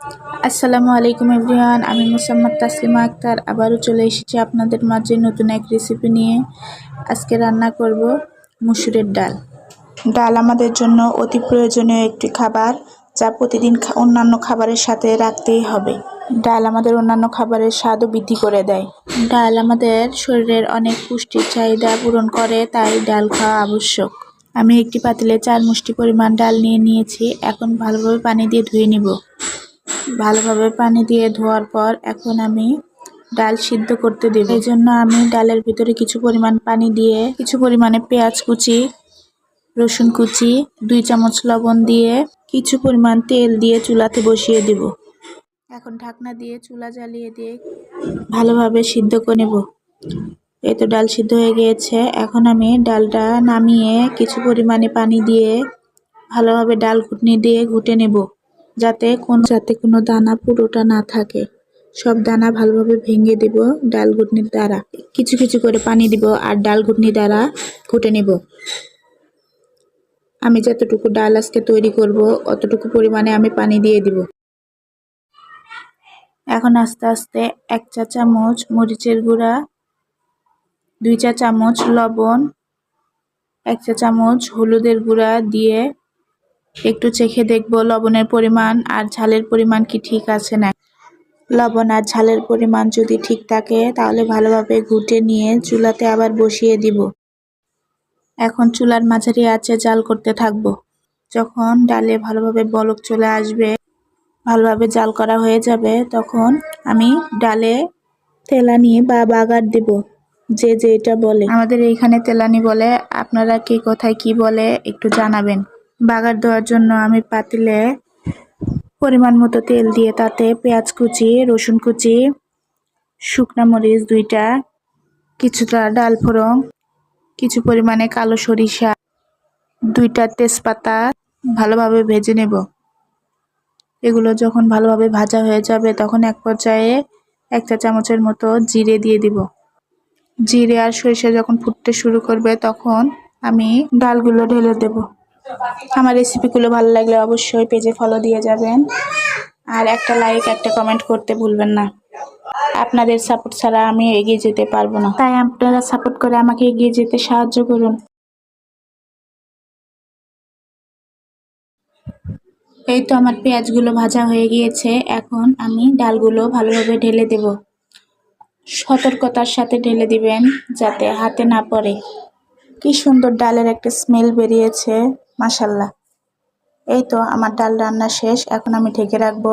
আসসালামু আলাইকুম এভরিওয়ান, আমি মোসাম্মদ তাসলিমা আক্তার আবারও চলে এসেছি আপনাদের মাঝে নতুন এক রেসিপি নিয়ে। আজকে রান্না করব মসুরের ডাল। ডাল আমাদের জন্য অতি প্রয়োজনীয় একটি খাবার, যা প্রতিদিন অন্যান্য খাবারের সাথে রাখতেই হবে। ডাল আমাদের অন্যান্য খাবারের স্বাদও বৃদ্ধি করে দেয়। ডাল আমাদের শরীরের অনেক পুষ্টির চাহিদা পূরণ করে, তাই ডাল খাওয়া আবশ্যক। আমি একটি পাতিলে 4 মুষ্টি পরিমাণ ডাল নিয়েছি। এখন ভালোভাবে পানি দিয়ে ধুয়ে নিব। ভালোভাবে পানি দিয়ে ধোয়ার পর এখন আমি ডাল সিদ্ধ করতে দেব। এই জন্য আমি ডালের ভিতরে কিছু পরিমাণ পানি দিয়ে কিছু পরিমাণে পেঁয়াজ কুচি, রসুন কুচি, 2 চামচ লবণ দিয়ে কিছু পরিমাণ তেল দিয়ে চুলাতে বসিয়ে দেব। এখন ঢাকনা দিয়ে চুলা জ্বালিয়ে দিয়ে ভালোভাবে সিদ্ধ করে নেব। এই তো ডাল সিদ্ধ হয়ে গিয়েছে। এখন আমি ডালটা নামিয়ে কিছু পরিমাণে পানি দিয়ে ভালোভাবে ডাল ঘুটনি দিয়ে ঘুটে নেব, যাতে কোনো দানা পুরোটা না থাকে। সব দানা ভালোভাবে ভেঙে দেব ডাল ঘুটনির দ্বারা। কিছু কিছু করে পানি দিব আর ডাল ঘুটনি দ্বারা ঘুটে নেব। আমি যতটুকু ডাল আজকে তৈরি করব অতটুকু পরিমাণে আমি পানি দিয়ে দিব। এখন আস্তে আস্তে 1 চা চামচ মরিচের গুঁড়া, 2 চা চামচ লবণ, 1 চা চামচ হলুদের গুঁড়া দিয়ে একটু চেখে দেখব লবণের পরিমাণ আর ঝালের পরিমাণ কি ঠিক আছে না। লবণ আর ঝালের পরিমাণ যদি ঠিক থাকে তাহলে ভালোভাবে ঘুটে নিয়ে চুলাতে আবার বসিয়ে দিব। এখন চুলার মাঝারি আঁচে জাল করতে থাকব। যখন ডালে ভালোভাবে বলক চলে আসবে, ভালোভাবে জাল করা হয়ে যাবে, তখন আমি ডালে তেলানি বা বাগার দেব। যে এটা বলে, আমাদের এইখানে তেলানি বলে, আপনারা কে কোথায় কি বলে একটু জানাবেন। বাগার দেওয়ার জন্য আমি পাতিলে পরিমাণ মতো তেল দিয়ে তাতে পেঁয়াজ কুচি, রসুন কুচি, শুকনা মরিচ 2টা, কিছুটা ডাল ফোড়ন, কিছু পরিমাণে কালো সরিষা, 2টা তেজপাতা ভালোভাবে ভেজে নেব। এগুলো যখন ভালোভাবে ভাজা হয়ে যাবে তখন এক পর্যায়ে 1 চা চামচের মতো জিরে দিয়ে দিব। জিরে আর সরিষা যখন ফুটতে শুরু করবে তখন আমি ডালগুলো ঢেলে দেব। আমার রেসিপিগুলো ভালো লাগলে অবশ্যই পেজে ফলো দিয়ে যাবেন, আর একটা লাইক একটা কমেন্ট করতে ভুলবেন না। আপনাদের সাপোর্ট ছাড়া আমি এগিয়ে যেতে পারবো না, তাই আপনারা সাপোর্ট করে আমাকে এগিয়ে যেতে সাহায্য করুন। এই তো আমার পেঁয়াজগুলো ভাজা হয়ে গিয়েছে। এখন আমি ডালগুলো ভালোভাবে ঢেলে দেব। সতর্কতার সাথে ঢেলে দিবেন যাতে হাতে না পড়ে। কি সুন্দর ডালের একটা স্মেল বেরিয়েছে, মাশাআল্লাহ। এই তো আমার ডাল রান্না শেষ। এখন আমি ঢেকে রাখবো।